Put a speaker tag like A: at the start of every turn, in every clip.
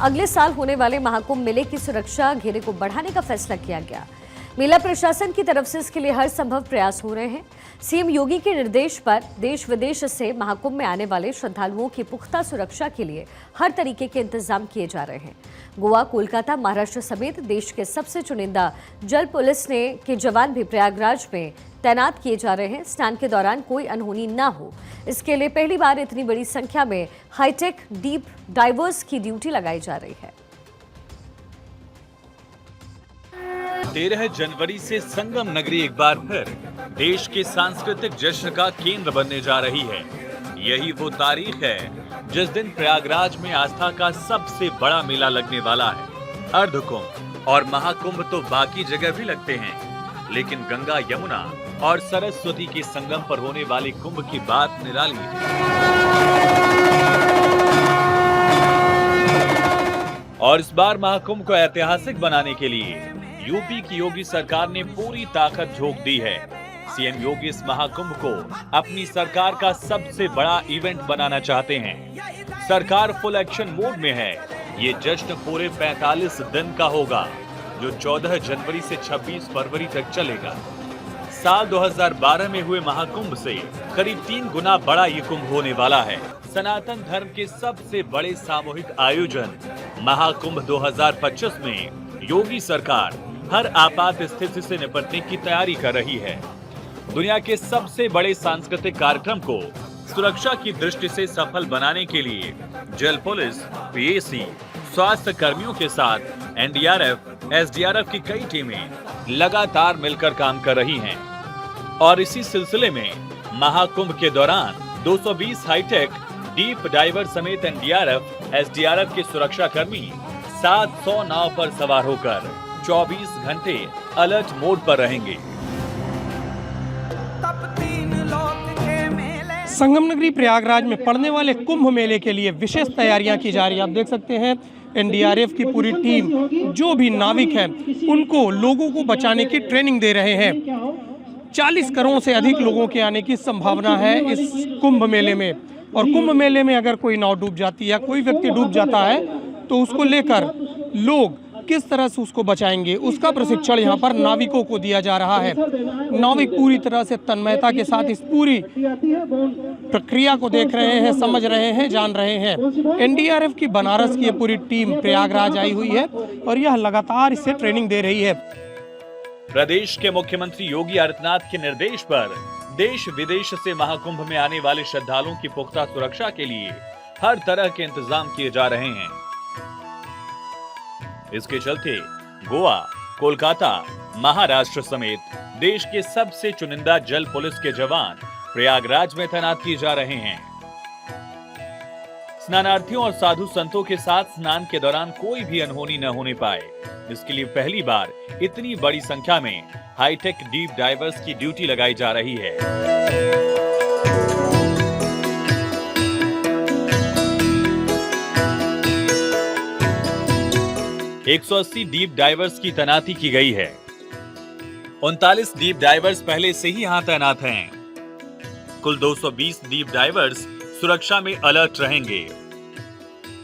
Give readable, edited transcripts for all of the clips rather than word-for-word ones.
A: अगले साल होने वाले महाकुंभ मेले की सुरक्षा घेरे को बढ़ाने का फैसला किया गया। मेला प्रशासन की तरफ से इसके लिए हर संभव प्रयास हो रहे हैं। सीएम योगी के निर्देश पर देश विदेश से महाकुंभ में आने वाले श्रद्धालुओं की पुख्ता सुरक्षा के लिए हर तरीके के इंतजाम किए जा रहे हैं। गोवा, कोलकाता, महाराष्ट्र समेत देश के सबसे चुनिंदा जल पुलिस के जवान भी प्रयागराज में तैनात किए जा रहे हैं। स्नान के दौरान कोई अनहोनी न हो, इसके लिए पहली बार इतनी बड़ी संख्या में हाईटेक डीप डाइवर्स की ड्यूटी लगाई जा रही है।
B: 13 जनवरी से संगम नगरी एक बार फिर देश के सांस्कृतिक जश्न का केंद्र बनने जा रही है। यही वो तारीख है जिस दिन प्रयागराज में आस्था का सबसे बड़ा मेला लगने वाला है। अर्धकुंभ और महाकुंभ तो बाकी जगह भी लगते हैं, लेकिन गंगा, यमुना और सरस्वती के संगम पर होने वाले कुंभ की बात निराली है। और इस बार महाकुंभ को ऐतिहासिक बनाने के लिए यूपी की योगी सरकार ने पूरी ताकत झोंक दी है। सीएम योगी इस महाकुंभ को अपनी सरकार का सबसे बड़ा इवेंट बनाना चाहते हैं। सरकार फुल एक्शन मोड में है। ये जश्न पूरे 45 दिन का होगा, जो 14 जनवरी से 26 फरवरी तक चलेगा। साल 2012 में हुए महाकुंभ से करीब 3 गुना बड़ा ये कुंभ होने वाला है। सनातन धर्म के सबसे बड़े सामूहिक आयोजन महाकुंभ 2025 में योगी सरकार हर आपात स्थिति से निपटने की तैयारी कर रही है। दुनिया के सबसे बड़े सांस्कृतिक कार्यक्रम को सुरक्षा की दृष्टि से सफल बनाने के लिए जल पुलिस, पीएसी, स्वास्थ्य कर्मियों के साथ एनडीआरएफ, एसडीआरएफ की कई टीमें लगातार मिलकर काम कर रही हैं। और इसी सिलसिले में महाकुंभ के दौरान 220 हाईटेक डीप डाइवर समेत एनडीआरएफ, एसडीआरएफ के सुरक्षा कर्मी 700 नाव पर सवार होकर 24 घंटे अलर्ट मोड पर रहेंगे।
C: संगम नगरी प्रयागराज में पड़ने वाले कुंभ मेले के लिए विशेष तैयारियां की जा रही है। आप देख सकते हैं एनडीआरएफ की पूरी टीम, जो भी नाविक हैं, उनको लोगों को बचाने की ट्रेनिंग दे रहे हैं। 40 करोड़ से अधिक लोगों के आने की संभावना है इस कुंभ मेले में। और कुंभ मेले में अगर कोई नाव डूब जाती है या कोई व्यक्ति डूब जाता है तो उसको लेकर लोग किस तरह से उसको बचाएंगे, उसका प्रशिक्षण यहाँ पर नाविकों को दिया जा रहा है। नाविक पूरी तरह से तन्मयता के साथ इस पूरी प्रक्रिया को देख रहे हैं, समझ रहे हैं, जान रहे हैं। एनडीआरएफ की बनारस की पूरी टीम प्रयागराज आई हुई है और यह लगातार इससे ट्रेनिंग दे रही है।
B: प्रदेश के मुख्यमंत्री योगी आदित्यनाथ के निर्देश पर देश विदेश से महाकुंभ में आने वाले श्रद्धालुओं की पुख्ता सुरक्षा के लिए हर तरह के इंतजाम किए जा रहे हैं। इसके चलते गोवा, कोलकाता, महाराष्ट्र समेत देश के सबसे चुनिंदा जल पुलिस के जवान प्रयागराज में तैनात किए जा रहे हैं। स्नानार्थियों और साधु संतों के साथ स्नान के दौरान कोई भी अनहोनी न होने पाए, इसके लिए पहली बार इतनी बड़ी संख्या में हाईटेक डीप डाइवर्स की ड्यूटी लगाई जा रही है। 180 डीप डाइवर्स की तैनाती की गई है। 39 डीप डाइवर्स पहले से ही यहां तैनात हैं। कुल 220 डीप डाइवर्स सुरक्षा में अलर्ट रहेंगे।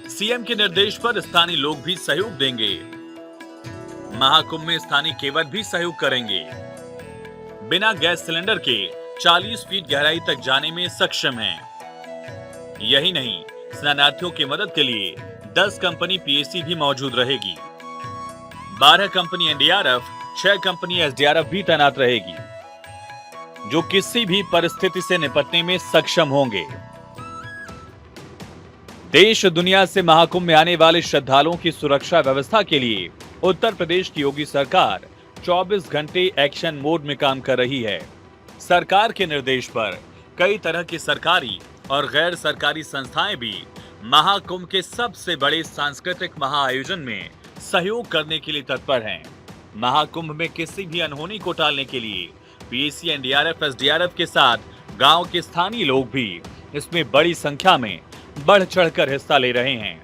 B: सीएम के निर्देश पर स्थानीय लोग भी सहयोग देंगे। महाकुंभ में स्थानीय केवट भी सहयोग करेंगे। बिना गैस सिलेंडर के 40 फीट गहराई तक जाने में सक्षम हैं। यही नहीं, स्नानार्थियों की मदद के लिए 10 कंपनी पीएसी भी मौजूद रहेगी। 12 कंपनी एनडीआरएफ, 6 कंपनी एसडीआरएफ भी तैनात रहेगी, जो किसी भी परिस्थिति से निपटने में सक्षम होंगे। देश दुनिया से महाकुंभ में आने वाले श्रद्धालुओं की सुरक्षा व्यवस्था के लिए उत्तर प्रदेश की योगी सरकार 24 घंटे एक्शन मोड में काम कर रही है। सरकार के निर्देश पर कई तरह की सरकारी और गैर सरकारी संस्थाएं भी महाकुंभ के सबसे बड़े सांस्कृतिक महाआयोजन में सहयोग करने के लिए तत्पर हैं। महाकुंभ में किसी भी अनहोनी को टालने के लिए पीएसी, एनडीआरएफ, एसडीआरएफ के साथ गांव के स्थानीय लोग भी इसमें बड़ी संख्या में बढ़ चढ़कर हिस्सा ले रहे हैं।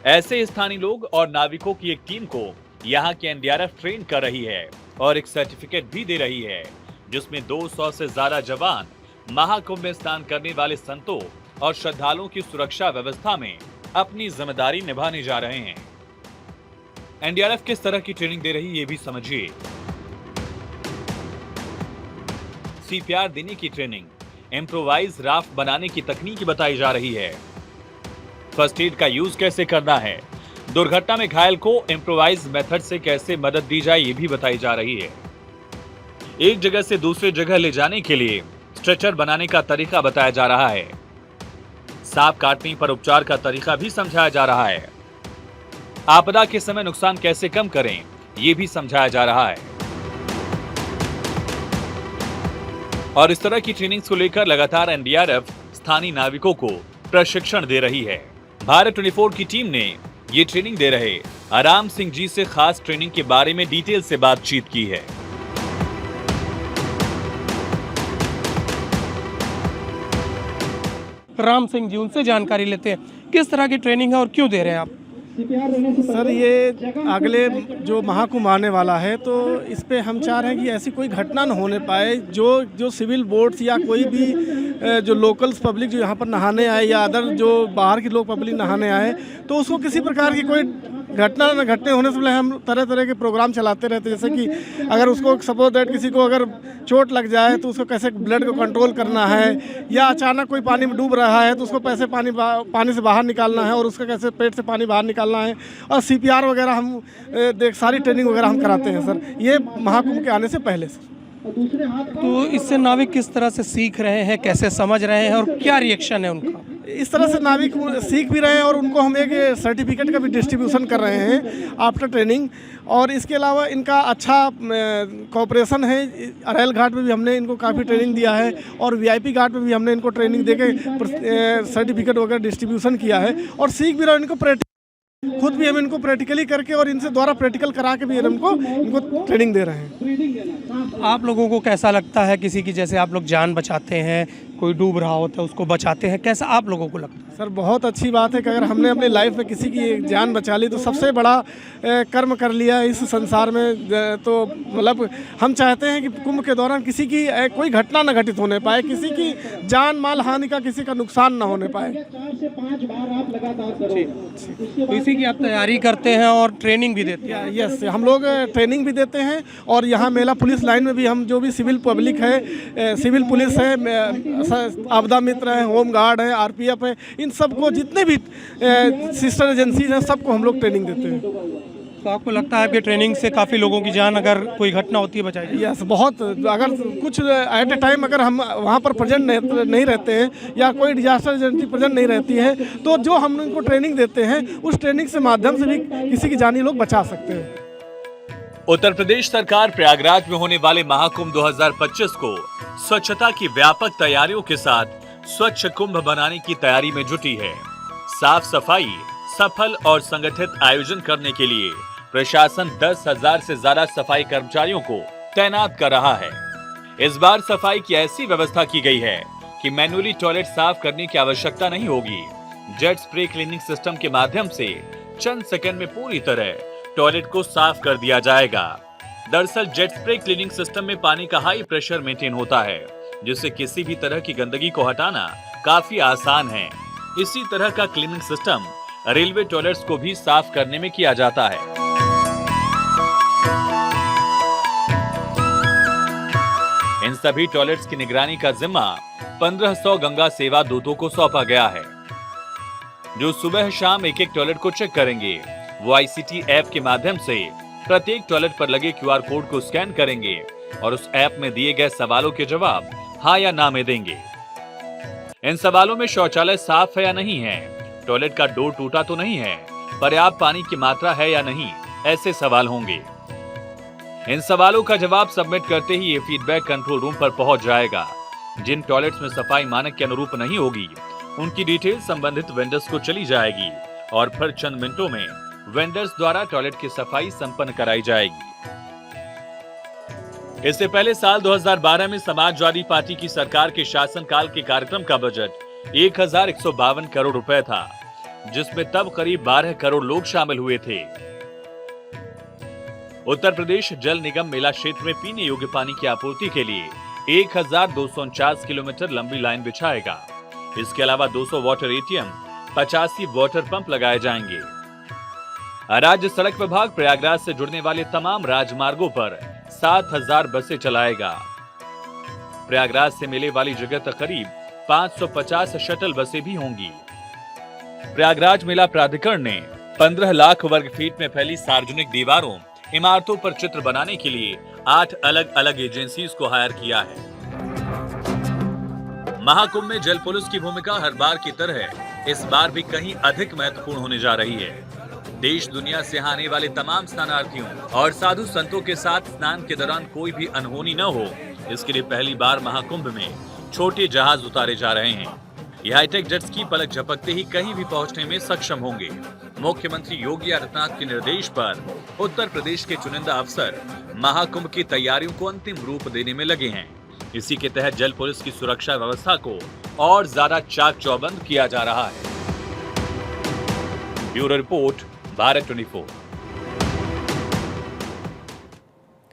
B: ऐसे स्थानीय लोग और नाविकों की एक टीम को यहाँ की एनडीआरएफ ट्रेन कर रही है और एक सर्टिफिकेट भी दे रही है, जिसमें 200 से ज्यादा जवान महाकुंभ में स्नान करने वाले संतों और श्रद्धालुओं की सुरक्षा व्यवस्था में अपनी जिम्मेदारी निभाने जा रहे हैं। एनडीआरएफ किस तरह की ट्रेनिंग दे रही ये भी समझिए। सीपीआर देने की ट्रेनिंग, इम्प्रोवाइज राफ्ट बनाने की तकनीक बताई जा रही है। फर्स्ट एड का यूज कैसे करना है, दुर्घटना में घायल को इम्प्रोवाइज मेथड से कैसे मदद दी जाए ये भी बताई जा रही है। एक जगह से दूसरी जगह ले जाने के लिए स्ट्रेचर बनाने का तरीका बताया जा रहा है। सांप काटने पर उपचार का तरीका भी समझाया जा रहा है। आपदा के समय नुकसान कैसे कम करें ये भी समझाया जा रहा है। और इस तरह की ट्रेनिंग्स को लेकर लगातार एनडीआरएफ स्थानीय नाविकों को प्रशिक्षण दे रही है। भारत 24 की टीम ने ये ट्रेनिंग दे रहे आराम सिंह जी से खास ट्रेनिंग के बारे में डिटेल से बातचीत की है।
C: राम सिंह जी, उनसे जानकारी लेते हैं किस तरह की ट्रेनिंग है और क्यों दे रहे हैं आप।
D: सर, ये अगले जो महाकुंभ आने वाला है तो इस पे हम चाह रहे हैं कि ऐसी कोई घटना न होने पाए जो सिविल बोट्स या कोई भी जो लोकल्स पब्लिक जो यहाँ पर नहाने आए या अदर जो बाहर की लोग पब्लिक नहाने आए तो उसको किसी प्रकार की कोई घटना न घटने होने से पहले हम तरह तरह के प्रोग्राम चलाते रहते हैं। जैसे कि अगर उसको सपोज दैट किसी को अगर चोट लग जाए तो उसको कैसे ब्लड को कंट्रोल करना है, या अचानक कोई पानी में डूब रहा है तो उसको कैसे पानी से बाहर निकालना है और उसका कैसे पेट से पानी बाहर निकालना है, और सीपीआर वगैरह हम सारी ट्रेनिंग वगैरह हम कराते हैं सर, ये महाकुंभ के आने से पहले सर।
C: तो इससे नाविक किस तरह से सीख रहे हैं, कैसे समझ रहे हैं और क्या रिएक्शन है उनका।
D: इस तरह से नाविक सीख भी रहे हैं और उनको हम एक सर्टिफिकेट का भी डिस्ट्रीब्यूशन कर रहे हैं आफ्टर ट्रेनिंग। और इसके अलावा इनका अच्छा कोऑपरेशन है। अरेल घाट में भी हमने इनको काफ़ी ट्रेनिंग दिया है और वीआईपी घाट में भी हमने इनको ट्रेनिंग देके सर्टिफिकेट वगैरह डिस्ट्रीब्यूशन किया है और सीख भी रहे हैं। इनको खुद भी हम इनको प्रैक्टिकली करके और इनसे द्वारा प्रैक्टिकल करा के भी इनको ट्रेनिंग दे रहे हैं।
C: आप लोगों को कैसा लगता है, किसी की जैसे आप लोग जान बचाते हैं, कोई डूब रहा होता है उसको बचाते हैं, कैसा आप लोगों को लगता है।
D: सर, बहुत अच्छी बात है कि अगर हमने अपनी लाइफ में किसी की जान बचा ली तो सबसे बड़ा कर्म कर लिया इस संसार में। तो मतलब हम चाहते हैं कि कुंभ के दौरान किसी की कोई घटना न घटित होने पाए, किसी की जान माल हानि का किसी का नुकसान न होने पाए।
C: तो इसी की आप तैयारी करते हैं और ट्रेनिंग भी देते हैं।
D: यस, हम लोग ट्रेनिंग भी देते हैं और यहाँ मेला पुलिस लाइन में भी हम जो भी सिविल पब्लिक है, सिविल पुलिस है, आपदा मित्र है, होम गार्ड है, आरपीएफ है, इन सबको जितने भी सिस्टर एजेंसीज हैं सबको हम लोग ट्रेनिंग देते हैं।
C: तो आपको लगता है कि ट्रेनिंग से काफ़ी लोगों की जान अगर कोई घटना होती है बचाई?
D: यस, बहुत। अगर कुछ एट ए टाइम अगर हम वहाँ पर प्रेजेंट नहीं रहते हैं या कोई डिजास्टर एजेंसी प्रेजेंट नहीं रहती है तो जो हम उनको ट्रेनिंग देते हैं उस ट्रेनिंग से माध्यम से भी किसी की जानी लोग बचा सकते हैं।
B: उत्तर प्रदेश सरकार प्रयागराज में होने वाले महाकुंभ 2025 को स्वच्छता की व्यापक तैयारियों के साथ स्वच्छ कुंभ बनाने की तैयारी में जुटी है। साफ सफाई, सफल और संगठित आयोजन करने के लिए प्रशासन 10,000 से ज्यादा सफाई कर्मचारियों को तैनात कर रहा है। इस बार सफाई की ऐसी व्यवस्था की गई है कि मैन्युअली टॉयलेट साफ करने की आवश्यकता नहीं होगी। जेट स्प्रे क्लीनिंग सिस्टम के माध्यम से चंद सेकंड में पूरी तरह टॉयलेट को साफ कर दिया जाएगा। दरअसल जेट स्प्रे क्लीनिंग सिस्टम में पानी का हाई प्रेशर मेंटेन होता है, जिससे किसी भी तरह की गंदगी को हटाना काफी आसान है। इसी तरह का क्लीनिंग सिस्टम रेलवे टॉयलेट्स को भी साफ करने में किया जाता है। इन सभी टॉयलेट्स की निगरानी का जिम्मा 1500 गंगा सेवा दूतों को सौंपा गया है, जो सुबह शाम एक एक टॉयलेट को चेक करेंगे। वो आईसीटी ऐप के माध्यम से प्रत्येक टॉयलेट पर लगे क्यूआर कोड को स्कैन करेंगे और उस ऐप में दिए गए सवालों के जवाब हाँ या ना में देंगे। इन सवालों में शौचालय साफ है या नहीं है, टॉयलेट का डोर टूटा तो नहीं है, पर्याप्त पानी की मात्रा है या नहीं, ऐसे सवाल होंगे। इन सवालों का जवाब सबमिट करते ही ये फीडबैक कंट्रोल रूम पर पहुंच जाएगा। जिन टॉयलेट्स में सफाई मानक के अनुरूप नहीं होगी, उनकी डिटेल संबंधित वेंडर्स को चली जाएगी और फिर चंद मिनटों में वेंडर्स द्वारा टॉयलेट की सफाई संपन्न कराई जाएगी। इससे पहले साल 2012 में समाजवादी पार्टी की सरकार के शासनकाल के कार्यक्रम का बजट 1152 करोड़ रुपए था, जिसमें तब करीब 12 करोड़ लोग शामिल हुए थे। उत्तर प्रदेश जल निगम मेला क्षेत्र में पीने योग्य पानी की आपूर्ति के लिए 1249 किलोमीटर लंबी लाइन बिछाएगा। इसके अलावा 200 वाटर एटीएम, 85 वाटर पंप लगाए जाएंगे। राज्य सड़क विभाग प्रयागराज से जुड़ने वाले तमाम राजमार्गों पर 7000 बसें चलाएगा। प्रयागराज से मेले वाली जगह तक करीब 550 शटल बसें भी होंगी। प्रयागराज मेला प्राधिकरण ने 15 लाख वर्ग फीट में फैली सार्वजनिक दीवारों, इमारतों पर चित्र बनाने के लिए 8 अलग अलग एजेंसीज को हायर किया है। महाकुंभ में जल पुलिस की भूमिका हर बार की तरह इस बार भी कहीं अधिक महत्वपूर्ण होने जा रही है। देश दुनिया से आने वाले तमाम स्नानार्थियों और साधु संतों के साथ स्नान के दौरान कोई भी अनहोनी न हो, इसके लिए पहली बार महाकुंभ में छोटे जहाज उतारे जा रहे हैं। ये हाईटेक जेट्स की पलक झपकते ही कहीं भी पहुंचने में सक्षम होंगे। मुख्यमंत्री योगी आदित्यनाथ के निर्देश पर उत्तर प्रदेश के चुनिंदा अफसर महाकुंभ की तैयारियों को अंतिम रूप देने में लगे हैं। इसी के तहत जल पुलिस की सुरक्षा व्यवस्था को और ज्यादा चाक चौबंद किया जा रहा है। Bureau report, Bharat 24।